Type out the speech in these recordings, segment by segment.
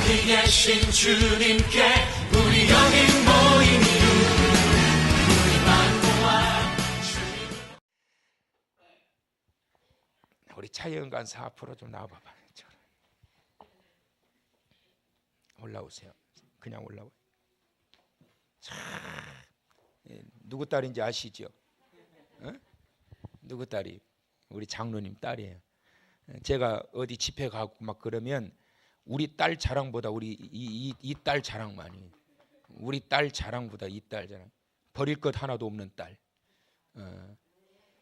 어디 계신 주님께 우리 여기 모인 이유 우리만 모아 주님. 우리 차영 간사 앞으로 좀 나와봐봐. 올라오세요. 그냥 올라와. 누구 딸인지 아시죠? 어? 누구 딸이? 우리 장로님 딸이에요. 제가 어디 집회 가고 막 그러면 우리 딸 자랑보다 우리 이 딸 자랑만이, 우리 딸 자랑보다 이 딸 자랑. 버릴 것 하나도 없는 딸.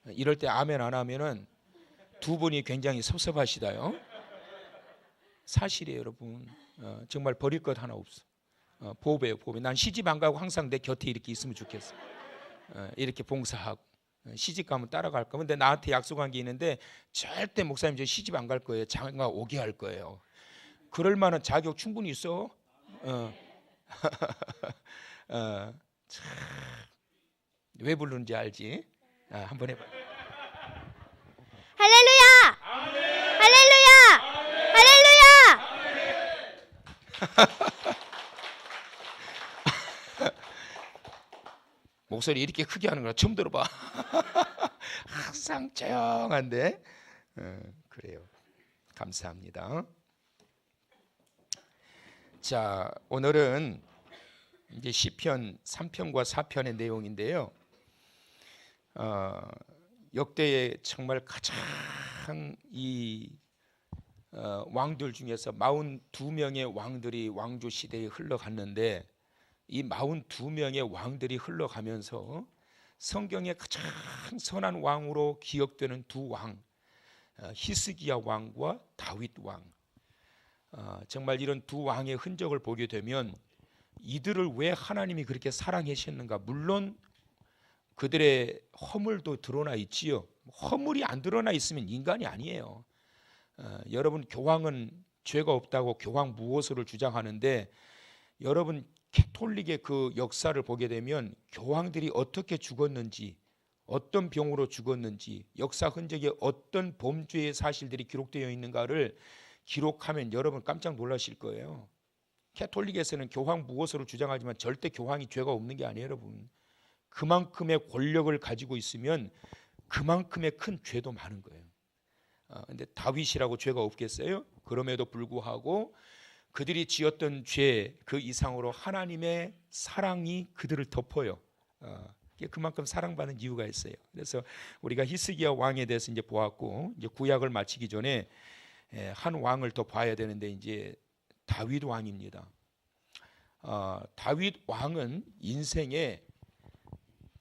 이럴 때 아멘 안 하면은 두 분이 굉장히 섭섭하시다요. 사실이에요, 여러분. 정말 버릴 것 하나 없어. 보배요, 보배. 난 시집 안 가고 항상 내 곁에 이렇게 있으면 좋겠어. 이렇게 봉사하고. 시집 가면 따라갈 거. 근데 나한테 약속한 게 있는데 절대 목사님 저 시집 안 갈 거예요. 장가 오게 할 거예요. 그럴 만한 자격 충분히 있어. 왜 부르는지 알지? 한번 해봐. 할렐루야! 할렐루야! 할렐루야! 목소리 이렇게 크게 하는 거 처음 들어봐. 항상 조용한데. 그래요. 감사합니다. 자, 오늘은 이제 시편 3편과 4편의 내용인데요. 역대의 정말 가장 왕들 중에서 42명의 왕들이 왕조 시대에 흘러갔는데, 이 42명의 왕들이 흘러가면서 성경에 가장 선한 왕으로 기억되는 두 왕, 히스기야 왕과 다윗 왕. 정말 이런 두 왕의 흔적을 보게 되면 이들을 왜 하나님이 그렇게 사랑하셨는가? 물론 그들의 허물도 드러나 있지요. 허물이 안 드러나 있으면 인간이 아니에요. 여러분, 교황은 죄가 없다고 교황 무호소를 주장하는데, 여러분 캐톨릭의 그 역사를 보게 되면 교황들이 어떻게 죽었는지, 어떤 병으로 죽었는지, 역사 흔적에 어떤 범죄의 사실들이 기록되어 있는가를 기록하면 여러분 깜짝 놀라실 거예요. 캐톨릭에서는 교황 무호소를 주장하지만 절대 교황이 죄가 없는 게 아니에요, 여러분. 그만큼의 권력을 가지고 있으면 그만큼의 큰 죄도 많은 거예요. 근데 다윗이라고 죄가 없겠어요? 그럼에도 불구하고 그들이 지었던 죄 그 이상으로 하나님의 사랑이 그들을 덮어요. 그만큼 사랑받는 이유가 있어요. 그래서 우리가 히스기야 왕에 대해서 이제 보았고, 이제 구약을 마치기 전에 한 왕을 더 봐야 되는데, 이제 다윗 왕입니다. 다윗 왕은 인생에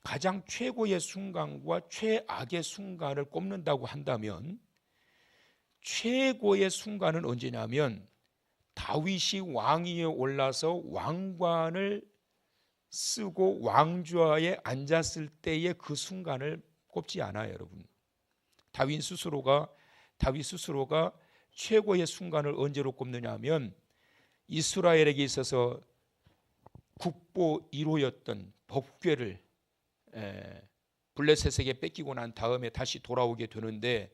가장 최고의 순간과 최악의 순간을 꼽는다고 한다면, 최고의 순간은 언제냐면 다윗이 왕위에 올라서 왕관을 쓰고 왕좌에 앉았을 때의 그 순간을 꼽지 않아요, 여러분. 다윗 스스로가 최고의 순간을 언제로 꼽느냐 하면, 이스라엘에게 있어서 국보 1호였던 법궤를 블레셋에게 뺏기고 난 다음에 다시 돌아오게 되는데,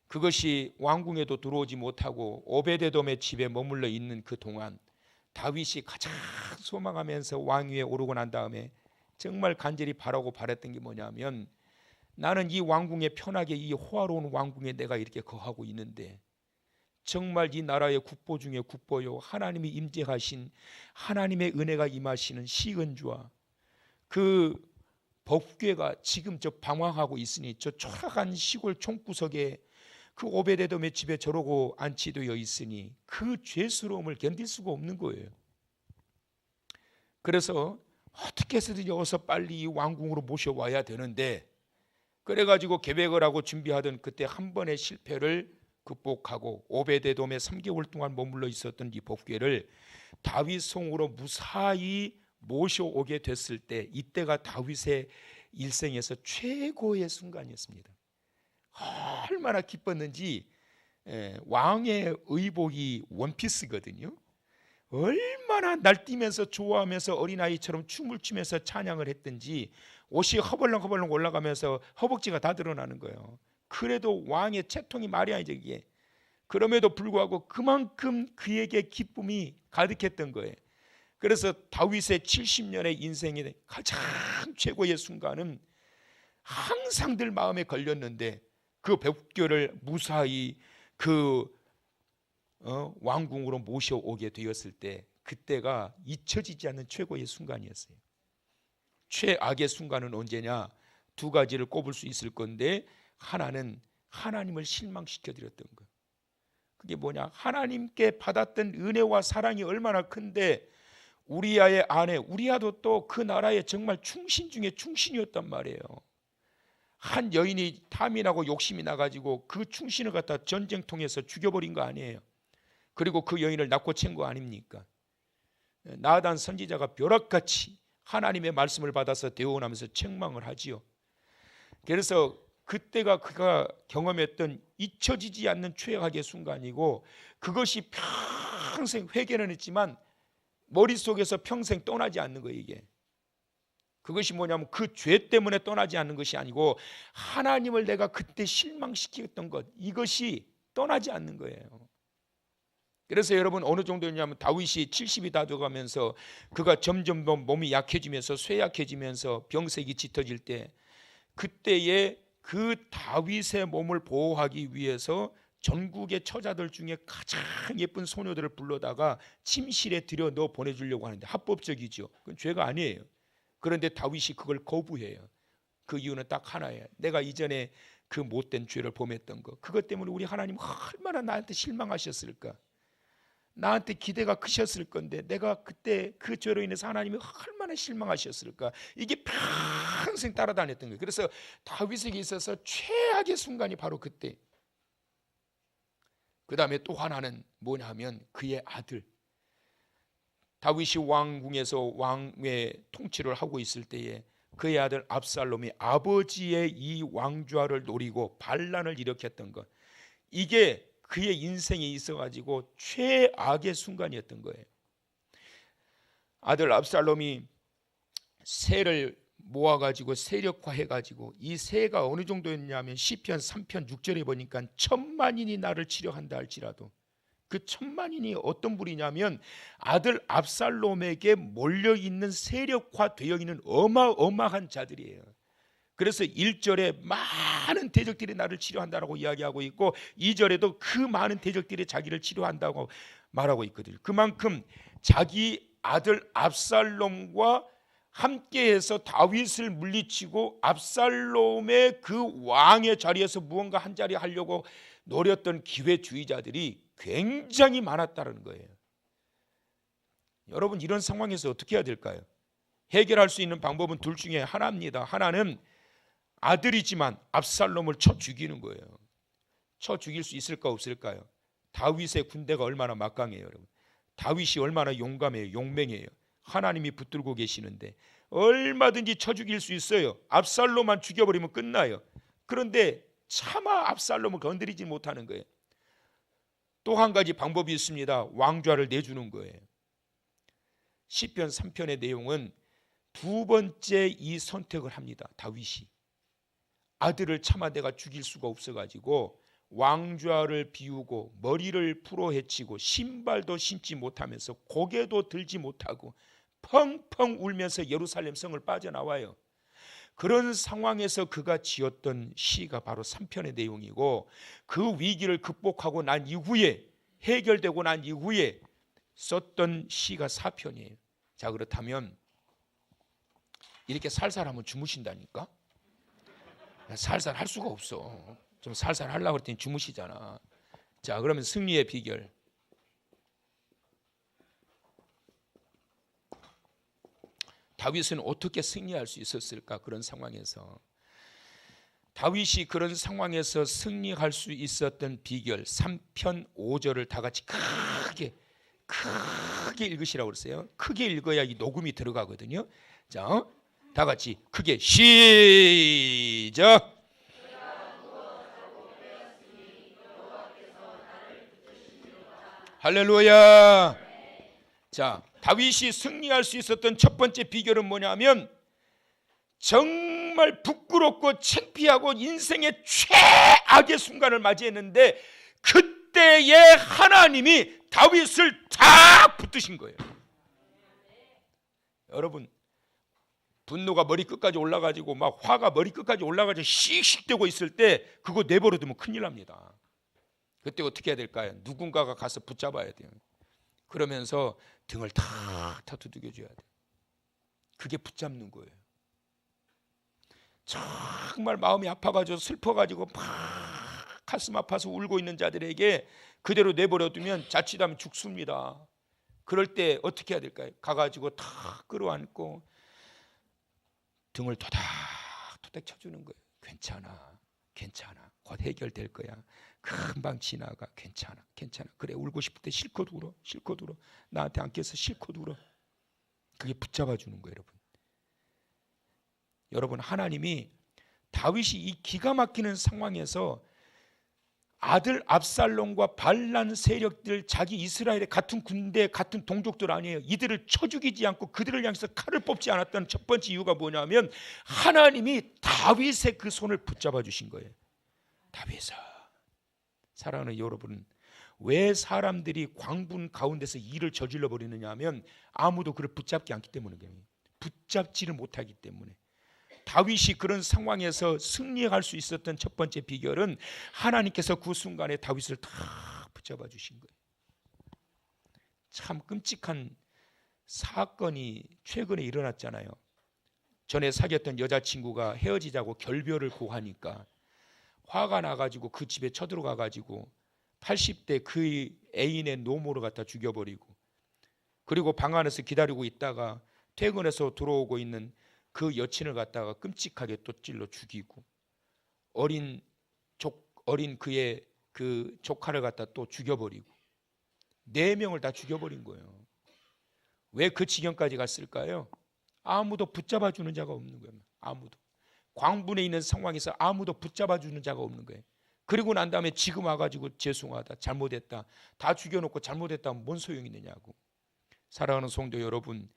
그것이 왕궁에도 들어오지 못하고 오베데돔의 집에 머물러 있는 그 동안 다윗이 가장 소망하면서 왕위에 오르고 난 다음에 정말 간절히 바랬던 게 뭐냐면, 나는 이 왕궁에 편하게, 이 호화로운 왕궁에 내가 이렇게 거하고 있는데 정말 이 나라의 국보 중에 국보요, 하나님이 임재하신, 하나님의 은혜가 임하시는 시은주와 그 법궤가 지금 저 방황하고 있으니, 저 초락한 시골 총구석에 그 오베데돔의 집에 저러고 안치되어 있으니 그 죄스러움을 견딜 수가 없는 거예요. 그래서 어떻게 해서든지 어서 빨리 이 왕궁으로 모셔와야 되는데, 그래가지고 계획을 하고 준비하던 그때 한 번의 실패를 극복하고 오베데돔에 3개월 동안 머물러 있었던 이 법궤를 다윗 성으로 무사히 모셔오게 됐을 때, 이때가 다윗의 일생에서 최고의 순간이었습니다. 얼마나 기뻤는지. 왕의 의복이 원피스거든요. 얼마나 날뛰면서 좋아하면서 어린아이처럼 춤을 추면서 찬양을 했든지 옷이 허벌렁허벌렁 올라가면서 허벅지가 다 드러나는 거예요. 그래도 왕의 채통이 말이 아니죠, 이게. 그럼에도 불구하고 그만큼 그에게 기쁨이 가득했던 거예요. 그래서 다윗의 70년의 인생의 가장 최고의 순간은 항상 늘 마음에 걸렸는데 그 벽교를 무사히 그 왕궁으로 모셔오게 되었을 때 그때가 잊혀지지 않는 최고의 순간이었어요. 최악의 순간은 언제냐? 두 가지를 꼽을 수 있을 건데, 하나는 하나님을 실망시켜 드렸던 것. 그게 뭐냐? 하나님께 받았던 은혜와 사랑이 얼마나 큰데 우리아의 아내 우리아도 또 그 나라에 정말 충신 중에 충신이었단 말이에요. 한 여인이 탐이 나고 욕심이 나가지고 그 충신을 갖다 전쟁통에서 죽여버린 거 아니에요. 그리고 그 여인을 낳고 챈 거 아닙니까? 나단 선지자가 벼락같이 하나님의 말씀을 받아서 대원하면서 책망을 하지요. 그래서 그때가 그가 경험했던 잊혀지지 않는 최악의 순간이고, 그것이 평생 회개는 했지만 머릿속에서 평생 떠나지 않는 거예요. 이게 그것이 뭐냐면 그 죄 때문에 떠나지 않는 것이 아니고 하나님을 내가 그때 실망시켰던 것, 이것이 떠나지 않는 거예요. 그래서 여러분 어느 정도였냐면 다윗이 70이 다 돼가면서 그가 점점 더 몸이 약해지면서 쇠약해지면서 병색이 짙어질 때, 그때에 그 다윗의 몸을 보호하기 위해서 전국의 처자들 중에 가장 예쁜 소녀들을 불러다가 침실에 들여 넣어 보내주려고 하는데 합법적이죠. 그건 죄가 아니에요. 그런데 다윗이 그걸 거부해요. 그 이유는 딱 하나예요. 내가 이전에 그 못된 죄를 범했던 거, 그것 때문에 우리 하나님 얼마나 나한테 실망하셨을까. 나한테 기대가 크셨을 건데 내가 그때 그 죄로 인해서 하나님이 얼마나 실망하셨을까. 이게 평생 따라다녔던 거예요. 그래서 다윗에게 있어서 최악의 순간이 바로 그때. 그 다음에 또 하나는 뭐냐 하면 그의 아들, 다윗이 왕궁에서 왕의 통치를 하고 있을 때에 그의 아들 압살롬이 아버지의 이 왕좌를 노리고 반란을 일으켰던 것, 이게 그의 인생에 있어가지고 최악의 순간이었던 거예요. 아들 압살롬이 세를 모아가지고 세력화해가지고, 이 세가 어느 정도였냐면 시편 3편 6절에 보니까 1000만인이 나를 치려한다 할지라도, 그 1000만인이 어떤 분이냐면 아들 압살롬에게 몰려있는 세력화되어 있는 어마어마한 자들이에요. 그래서 1절에 많은 대적들이 나를 치료한다라고 이야기하고 있고 2절에도 그 많은 대적들이 자기를 치료한다고 말하고 있거든요. 그만큼 자기 아들 압살롬과 함께해서 다윗을 물리치고 압살롬의 그 왕의 자리에서 무언가 한 자리 하려고 노렸던 기회주의자들이 굉장히 많았다는 거예요. 여러분 이런 상황에서 어떻게 해야 될까요? 해결할 수 있는 방법은 둘 중에 하나입니다. 하나는 아들이지만 압살롬을 쳐 죽이는 거예요. 쳐 죽일 수 있을까 없을까요? 다윗의 군대가 얼마나 막강해요. 여러분, 다윗이 얼마나 용감해요. 용맹해요. 하나님이 붙들고 계시는데 얼마든지 쳐 죽일 수 있어요. 압살롬만 죽여버리면 끝나요. 그런데 차마 압살롬을 건드리지 못하는 거예요. 또 한 가지 방법이 있습니다. 왕좌를 내주는 거예요. 시편 3편의 내용은 두 번째 이 선택을 합니다. 다윗이 아들을 차마 내가 죽일 수가 없어가지고 왕좌를 비우고 머리를 풀어헤치고 신발도 신지 못하면서 고개도 들지 못하고 펑펑 울면서 예루살렘 성을 빠져나와요. 그런 상황에서 그가 지었던 시가 바로 3편의 내용이고, 그 위기를 극복하고 난 이후에, 해결되고 난 이후에 썼던 시가 4편이에요. 자, 그렇다면 이렇게 살살하면 주무신다니까? 살살 할 수가 없어. 좀 살살 하려고 그랬더니 주무시잖아. 자, 그러면 승리의 비결, 다윗은 어떻게 승리할 수 있었을까? 그런 상황에서 다윗이 그런 상황에서 승리할 수 있었던 비결, 3편 5절을 다 같이 크게 읽으시라고 그랬어요. 크게 읽어야 이 녹음이 들어가거든요. 자, 다 같이 크게 시작. 할렐루야. 자, 다윗이 승리할 수 있었던 첫 번째 비결은 뭐냐면 정말 부끄럽고 창피하고 인생의 최악의 순간을 맞이했는데 그때에 하나님이 다윗을 다 붙드신 거예요. 여러분, 분노가 머리 끝까지 올라가지고 막 화가 머리 끝까지 올라가지고 씩씩대고 있을 때 그거 내버려두면 큰일 납니다. 그때 어떻게 해야 될까요? 누군가가 가서 붙잡아야 돼요. 그러면서 등을 탁 두들겨줘야 돼요. 그게 붙잡는 거예요. 정말 마음이 아파가지고 슬퍼가지고 막 가슴 아파서 울고 있는 자들에게 그대로 내버려두면 자칫하면 죽습니다. 그럴 때 어떻게 해야 될까요? 가가지고 탁 끌어안고 등을 토닥토닥 쳐주는 거예요. 괜찮아, 괜찮아, 곧 해결될 거야. 금방 지나가. 괜찮아, 괜찮아. 그래, 울고 싶을 때 실컷 울어, 실컷 울어. 나한테 안겨서 실컷 울어. 그게 붙잡아 주는 거예요. 여러분, 하나님이 다윗이 이 기가 막히는 상황에서 아들 압살롬과 반란 세력들, 자기 이스라엘의 같은 군대, 같은 동족들 아니에요. 이들을 쳐 죽이지 않고 그들을 향해서 칼을 뽑지 않았던 첫 번째 이유가 뭐냐면 하나님이 다윗의 그 손을 붙잡아 주신 거예요. 다윗아, 사랑하는 여러분, 왜 사람들이 광분 가운데서 일을 저질러 버리느냐 하면 아무도 그를 붙잡지 않기 때문이에요. 붙잡지를 못하기 때문에. 다윗이 그런 상황에서 승리할 수 있었던 첫 번째 비결은 하나님께서 그 순간에 다윗을 다 붙잡아 주신 거예요. 참 끔찍한 사건이 최근에 일어났잖아요. 전에 사귀었던 여자친구가 헤어지자고 결별을 고하니까 화가 나가지고 그 집에 쳐들어가가지고 80대 그 애인의 노모를 갖다 죽여버리고, 그리고 방 안에서 기다리고 있다가 퇴근해서 들어오고 있는 그 여친을 갖다가 끔찍하게 또 찔러 죽이고, 어린 그의 그 조카를 갖다 또 죽여버리고, 4명을 다 죽여버린 거예요. 왜 그 지경까지 갔을까요? 아무도 붙잡아주는 자가 없는 거예요. 아무도. 광분에 있는 상황에서 아무도 붙잡아주는 자가 없는 거예요. 그리고 난 다음에 지금 와가지고 죄송하다, 잘못했다, 다 죽여놓고 잘못했다 하면 뭔 소용이 있느냐고. 사랑하는 성도 여러분,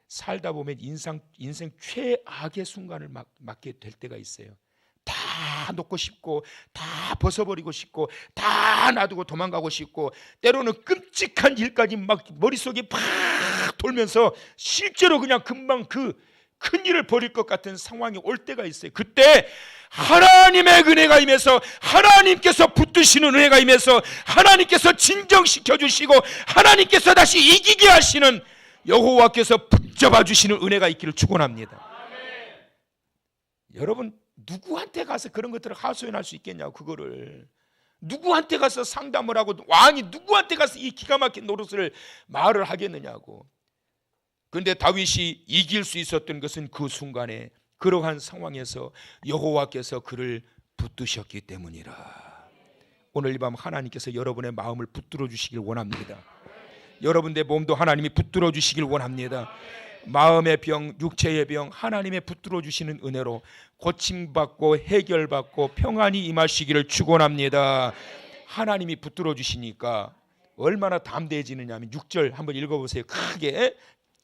살다 보면 인생 최악의 순간을 맞게 될 때가 있어요. 다 놓고 싶고, 다 벗어버리고 싶고, 다 놔두고 도망가고 싶고, 때로는 끔찍한 일까지 막 머릿속에 팍 돌면서 실제로 그냥 금방 그 큰일을 벌일 것 같은 상황이 올 때가 있어요. 그때 하나님의 은혜가 임해서, 하나님께서 붙드시는 은혜가 임해서, 하나님께서 진정시켜 주시고, 하나님께서 다시 이기게 하시는 여호와께서 붙잡아 주시는 은혜가 있기를 축원합니다. 여러분, 누구한테 가서 그런 것들을 하소연할 수 있겠냐고. 그거를 누구한테 가서 상담을 하고, 왕이 누구한테 가서 이 기가 막힌 노릇을 말을 하겠느냐고. 그런데 다윗이 이길 수 있었던 것은 그 순간에, 그러한 상황에서 여호와께서 그를 붙드셨기 때문이라. 오늘 이 밤 하나님께서 여러분의 마음을 붙들어 주시길 원합니다. 여러분의 몸도 하나님이 붙들어 주시길 원합니다. 마음의 병, 육체의 병, 하나님의 붙들어 주시는 은혜로 고침받고 해결받고 평안이 임하시기를 축원합니다. 하나님이 붙들어 주시니까 얼마나 담대해지느냐 하면 6절 한번 읽어보세요. 크게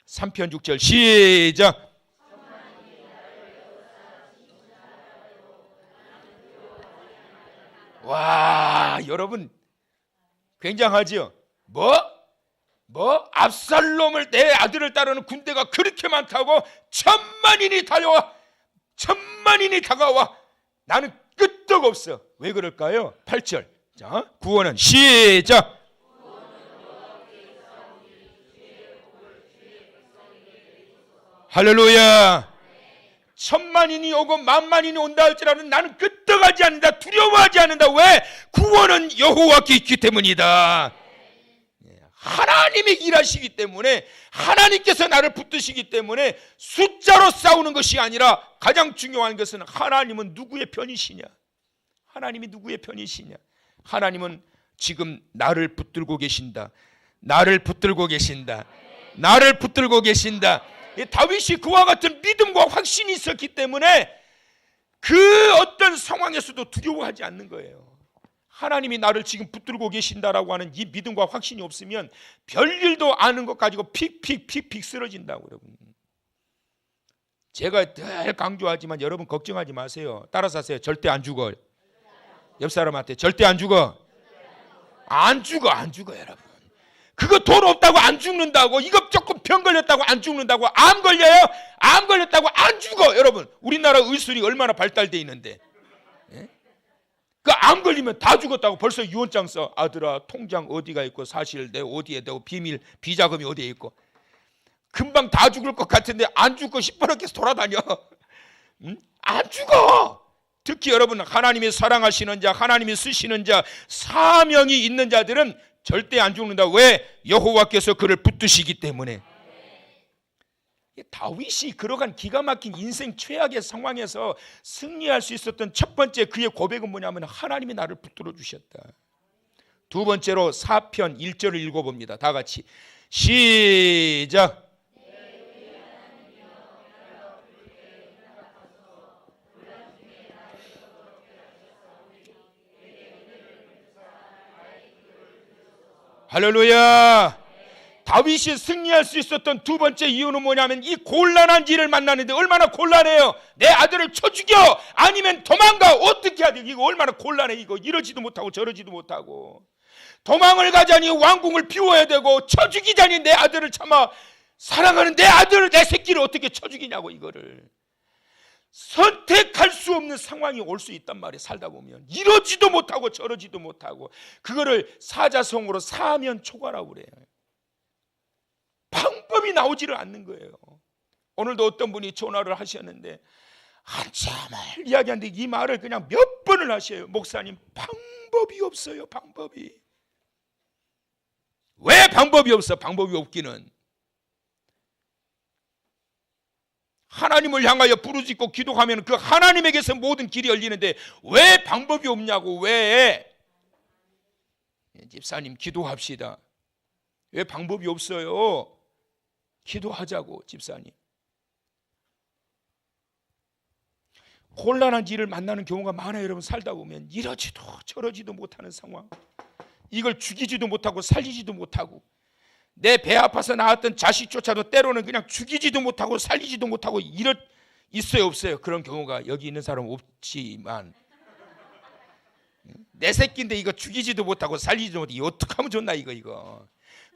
3편 6절 시작. 와, 여러분 굉장하지요? 압살롬을, 내 아들을 따르는 군대가 그렇게 많다고 1000만인이 달려와, 1000만인이 다가와, 나는 끄떡 없어. 왜 그럴까요? 8절. 자, 구원은 시작. 할렐루야. 1000만인이 오고 10,000만인이 온다 할지라도 나는 끄떡하지 않는다, 두려워하지 않는다. 왜? 구원은 여호와께 있기 때문이다. 하나님이 일하시기 때문에, 하나님께서 나를 붙드시기 때문에 숫자로 싸우는 것이 아니라 가장 중요한 것은 하나님은 누구의 편이시냐. 하나님이 누구의 편이시냐. 하나님은 지금 나를 붙들고 계신다. 나를 붙들고 계신다. 나를 붙들고 계신다. 다윗이 그와 같은 믿음과 확신이 있었기 때문에 그 어떤 상황에서도 두려워하지 않는 거예요. 하나님이 나를 지금 붙들고 계신다라고 하는 이 믿음과 확신이 없으면 별일도 아는 것 가지고 픽 쓰러진다고. 여러분, 제가 늘 강조하지만 여러분 걱정하지 마세요. 따라서 하세요. 절대 안 죽어. 옆 사람한테 절대 안 죽어. 안 죽어 여러분. 그거 돈 없다고 안 죽는다고, 이거 조금 병 걸렸다고 안 죽는다고, 암 걸려요? 암 걸렸다고 안 죽어 여러분. 우리나라 의술이 얼마나 발달돼 있는데, 예? 그 암 걸리면 다 죽었다고 벌써 유언장 써. 아들아, 통장 어디가 있고 사실 내 어디에 되고 비밀 비자금이 어디에 있고. 금방 다 죽을 것 같은데 안 죽고 시퍼렇게 돌아다녀. 응? 안 죽어. 특히 여러분, 하나님이 사랑하시는 자, 하나님이 쓰시는 자, 사명이 있는 자들은 절대 안 죽는다. 왜? 여호와께서 그를 붙드시기 때문에. 다윗이 그러한 기가 막힌 인생 최악의 상황에서 승리할 수 있었던 첫 번째 그의 고백은 뭐냐면, 하나님이 나를 붙들어 주셨다. 두 번째로 사편 1절을 읽어봅니다. 다 같이 시작. 할렐루야. 다윗이 승리할 수 있었던 두 번째 이유는 뭐냐면, 이 곤란한 일을 만나는데 얼마나 곤란해요. 내 아들을 쳐 죽여, 아니면 도망가. 어떻게 해야 돼? 이거 얼마나 곤란해. 이거 이러지도 못하고 저러지도 못하고. 도망을 가자니 왕궁을 비워야 되고, 쳐 죽이자니 내 아들을 참아 사랑하는 내 아들을, 내 새끼를 어떻게 쳐 죽이냐고. 이거를 선택할 수 없는 상황이 올 수 있단 말이에요. 살다 보면 이러지도 못하고 저러지도 못하고. 그거를 사자성어로 사면초가라고 그래요. 방법이 나오지를 않는 거예요. 오늘도 어떤 분이 전화를 하셨는데 한참을 이야기하는데 이 말을 그냥 몇 번을 하셔요. 목사님, 방법이 없어요. 방법이. 왜 방법이 없어? 방법이 없기는, 하나님을 향하여 부르짖고 기도하면 그 하나님에게서 모든 길이 열리는데 왜 방법이 없냐고. 왜? 집사님, 기도합시다. 왜 방법이 없어요? 기도하자고. 집사님, 곤란한 일을 만나는 경우가 많아요. 여러분, 살다 보면 이러지도 저러지도 못하는 상황, 이걸 죽이지도 못하고 살리지도 못하고, 내 배 아파서 낳았던 자식조차도 때로는 그냥 죽이지도 못하고 살리지도 못하고 있어요? 없어요? 그런 경우가 여기 있는 사람은 없지만, 내 새끼인데 이거 죽이지도 못하고 살리지도 못하고 이거 어떡하면 좋나. 이거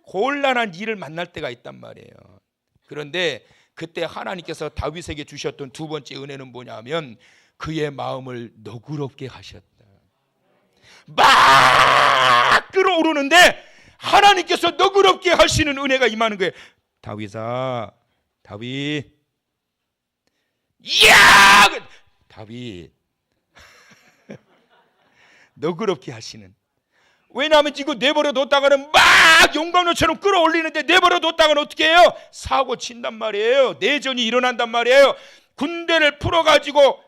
곤란한 일을 만날 때가 있단 말이에요. 그런데 그때 하나님께서 다윗에게 주셨던 두 번째 은혜는 뭐냐면, 그의 마음을 너그럽게 하셨다. 막 끌어오르는데 하나님께서 너그럽게 하시는 은혜가 임하는 거예요. 다윗아, 다윗, 이야, 다윗. 너그럽게 하시는. 왜냐하면 이거 내버려 뒀다가는 막 용광로처럼 끌어올리는데, 내버려 뒀다가는 어떻게 해요? 사고 친단 말이에요. 내전이 일어난단 말이에요. 군대를 풀어가지고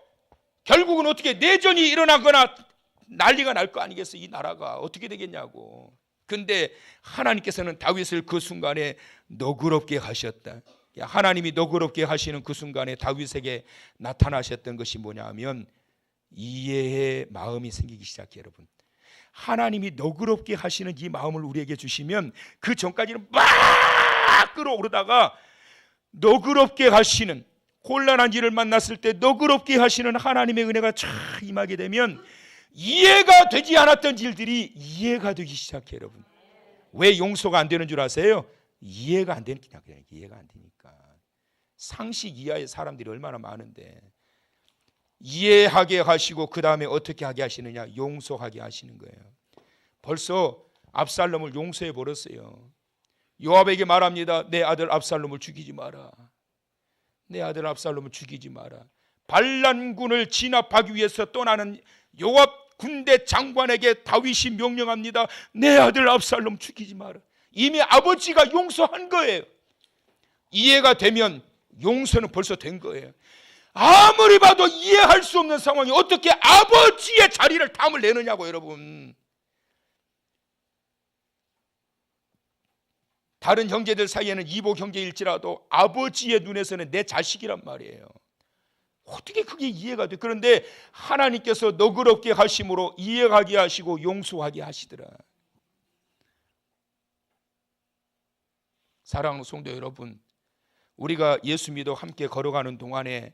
결국은 어떻게 내전이 일어나거나 난리가 날 거 아니겠어요? 이 나라가 어떻게 되겠냐고. 근데 하나님께서는 다윗을 그 순간에 너그럽게 하셨다. 하나님이 너그럽게 하시는 그 순간에 다윗에게 나타나셨던 것이 뭐냐 하면, 이해의 마음이 생기기 시작해요. 여러분, 하나님이 너그럽게 하시는 이 마음을 우리에게 주시면, 그 전까지는 막 끌어오르다가 너그럽게 하시는, 곤란한 일을 만났을 때 너그럽게 하시는 하나님의 은혜가 쫙 임하게 되면, 이해가 되지 않았던 일들이 이해가 되기 시작해요. 여러분, 왜 용서가 안 되는 줄 아세요? 이해가 안 되니까. 이해가 안 되니까. 상식 이하의 사람들이 얼마나 많은데, 이해하게 하시고 그 다음에 어떻게 하게 하시느냐? 용서하게 하시는 거예요. 벌써 압살롬을 용서해 버렸어요. 요압에게 말합니다. 내 아들 압살롬을 죽이지 마라. 내 아들 압살롬을 죽이지 마라. 반란군을 진압하기 위해서 떠나는 요압 군대 장관에게 다윗이 명령합니다. 내 아들 압살롬 죽이지 마라. 이미 아버지가 용서한 거예요. 이해가 되면 용서는 벌써 된 거예요. 아무리 봐도 이해할 수 없는 상황이 어떻게 아버지의 자리를 탐을 내느냐고. 여러분, 다른 형제들 사이에는 이복 형제일지라도 아버지의 눈에서는 내 자식이란 말이에요. 어떻게 그게 이해가 돼? 그런데 하나님께서 너그럽게 하심으로 이해하게 하시고 용서하게 하시더라. 사랑하는 성도 여러분, 우리가 예수 믿어 함께 걸어가는 동안에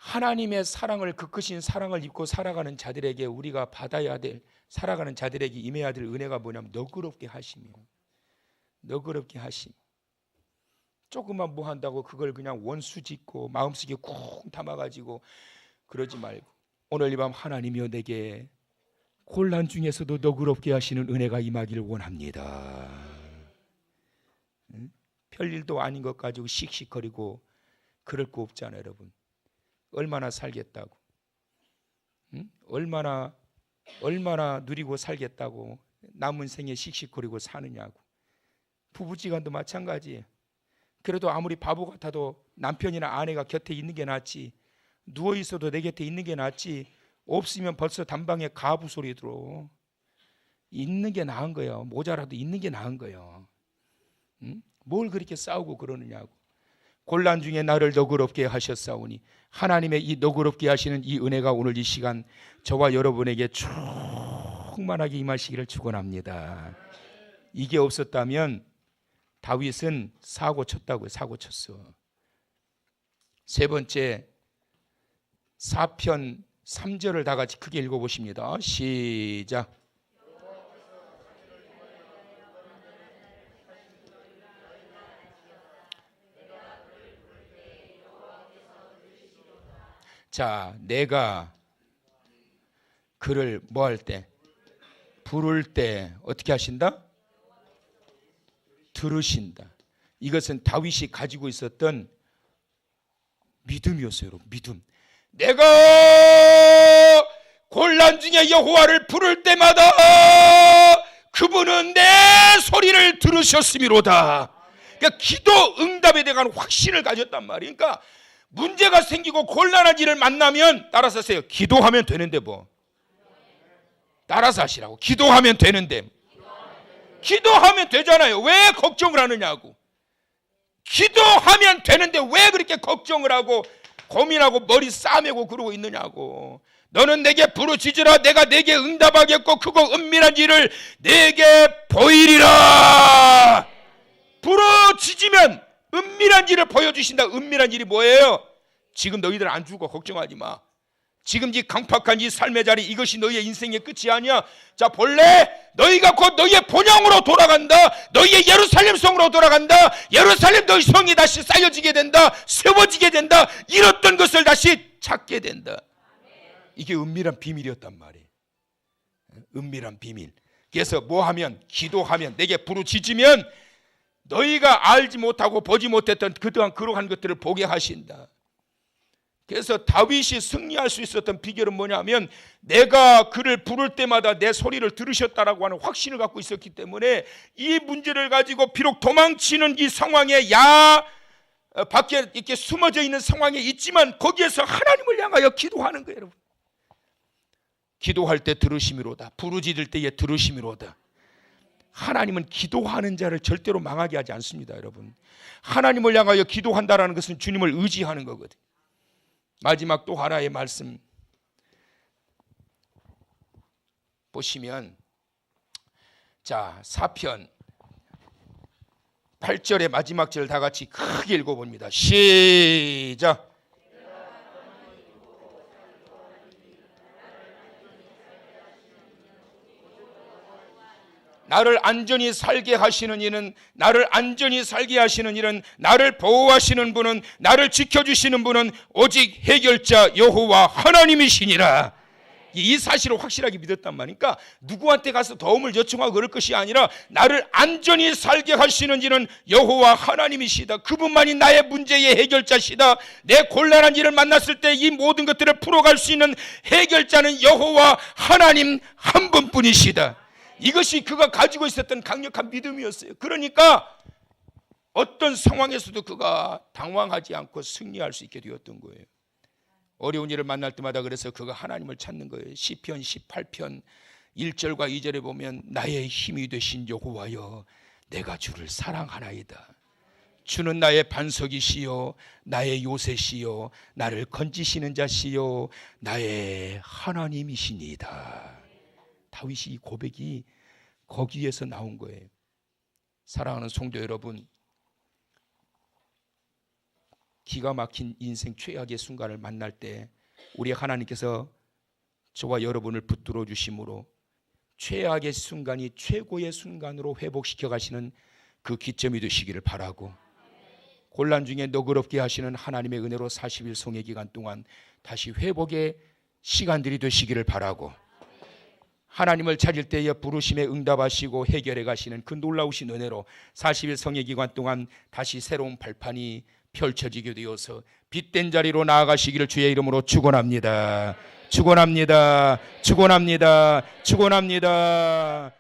하나님의 사랑을, 그 크신 사랑을 입고 살아가는 자들에게 우리가 받아야 될, 살아가는 자들에게 임해야 될 은혜가 뭐냐면 너그럽게 하심이에요. 너그럽게 하심. 조금만 뭐 한다고 그걸 그냥 원수 짓고 마음속에 쿵 담아가지고 그러지 말고, 오늘 이 밤 하나님이여 내게 곤란 중에서도 너그럽게 하시는 은혜가 임하기를 원합니다. 별일도 아닌 것 가지고 씩씩거리고 그럴 거 없잖아요. 여러분, 얼마나 살겠다고, 얼마나 누리고 살겠다고 남은 생에 씩씩거리고 사느냐고. 부부지간도 마찬가지예요. 그래도 아무리 바보 같아도 남편이나 아내가 곁에 있는 게 낫지, 누워 있어도 내 곁에 있는 게 낫지, 없으면 벌써 단방에 가부 소리 들어. 있는 게 나은 거예요. 모자라도 있는 게 나은 거예요. 뭘 그렇게 싸우고 그러느냐고. 곤란 중에 나를 너그럽게 하셨사오니, 하나님의 이 너그럽게 하시는 이 은혜가 오늘 이 시간 저와 여러분에게 충만하게 임하시기를 축원합니다. 이게 없었다면 다윗은 사고 쳤다고요. 사고 쳤어. 세 번째, 4편 3절을 다 같이 크게 읽어보십니다. 시작. 자, 내가 그를 뭐 할 때? 부를 때 어떻게 하신다? 들으신다. 이것은 다윗이 가지고 있었던 믿음이었어요. 여러분, 믿음. 내가 곤란 중에 여호와를 부를 때마다 그분은 내 소리를 들으셨음이로다. 그러니까 기도 응답에 대한 확신을 가졌단 말이에요. 그러니까 문제가 생기고 곤란한 일을 만나면 따라서 하세요. 기도하면 되는데 뭐. 따라서 하시라고. 기도하면 되는데. 기도하면 되잖아요. 왜 걱정을 하느냐고. 기도하면 되는데 왜 그렇게 걱정을 하고 고민하고 머리 싸매고 그러고 있느냐고. 너는 내게 부르짖으라. 내가 내게 응답하겠고 그거 은밀한 일을 내게 보이리라. 부르짖으면 은밀한 일을 보여주신다. 은밀한 일이 뭐예요? 지금 너희들 안 죽어. 걱정하지 마. 지금 이 강팍한 이 삶의 자리, 이것이 너희의 인생의 끝이 아니야. 자, 본래 너희가 곧 너희의 본향으로 돌아간다. 너희의 예루살렘 성으로 돌아간다. 예루살렘 너희 성이 다시 쌓여지게 된다. 세워지게 된다. 잃었던 것을 다시 찾게 된다. 이게 은밀한 비밀이었단 말이에요. 은밀한 비밀. 그래서 뭐 하면? 기도하면, 내게 부르짖으면 너희가 알지 못하고 보지 못했던 그동안 그러한 것들을 보게 하신다. 그래서 다윗이 승리할 수 있었던 비결은 뭐냐면 내가 그를 부를 때마다 내 소리를 들으셨다라고 하는 확신을 갖고 있었기 때문에 이 문제를 가지고 비록 도망치는 이 상황에 밖에 이렇게 숨어져 있는 상황에 있지만 거기에서 하나님을 향하여 기도하는 거예요. 여러분, 기도할 때 들으심이로다. 부르짖을 때에 들으심이로다. 하나님은 기도하는 자를 절대로 망하게 하지 않습니다. 여러분, 하나님을 향하여 기도한다라는 것은 주님을 의지하는 거거든요. 마지막 또 하나의 말씀 보시면, 자, 4편 8절의 마지막 절 다 같이 크게 읽어봅니다. 시작. 나를 안전히 살게 하시는 이는, 나를 안전히 살게 하시는 이는, 나를 보호하시는 분은, 나를 지켜주시는 분은 오직 해결자 여호와 하나님이시니라. 이 사실을 확실하게 믿었단 말이니까 누구한테 가서 도움을 요청하고 그럴 것이 아니라 나를 안전히 살게 하시는 이는 여호와 하나님이시다. 그분만이 나의 문제의 해결자시다. 내 곤란한 일을 만났을 때 이 모든 것들을 풀어갈 수 있는 해결자는 여호와 하나님 한 분뿐이시다. 이것이 그가 가지고 있었던 강력한 믿음이었어요. 그러니까 어떤 상황에서도 그가 당황하지 않고 승리할 수 있게 되었던 거예요. 어려운 일을 만날 때마다 그래서 그가 하나님을 찾는 거예요. 시편 18편 1절과 2절에 보면 나의 힘이 되신 여호와여 내가 주를 사랑하나이다. 주는 나의 반석이시요 나의 요새시요 나를 건지시는 자시요 나의 하나님이시니이다. 다윗이 이 고백이 거기에서 나온 거예요. 사랑하는 성도 여러분, 기가 막힌 인생 최악의 순간을 만날 때 우리 하나님께서 저와 여러분을 붙들어 주심으로 최악의 순간이 최고의 순간으로 회복시켜 가시는 그 기점이 되시기를 바라고, 곤란 중에 너그럽게 하시는 하나님의 은혜로 40일 성회 기간 동안 다시 회복의 시간들이 되시기를 바라고, 하나님을 찾을 때에 부르심에 응답하시고 해결해 가시는 그 놀라우신 은혜로 40일 성회 기간 동안 다시 새로운 발판이 펼쳐지게 되어서 빛된 자리로 나아가시기를 주의 이름으로 축원합니다. 축원합니다. 축원합니다. 축원합니다.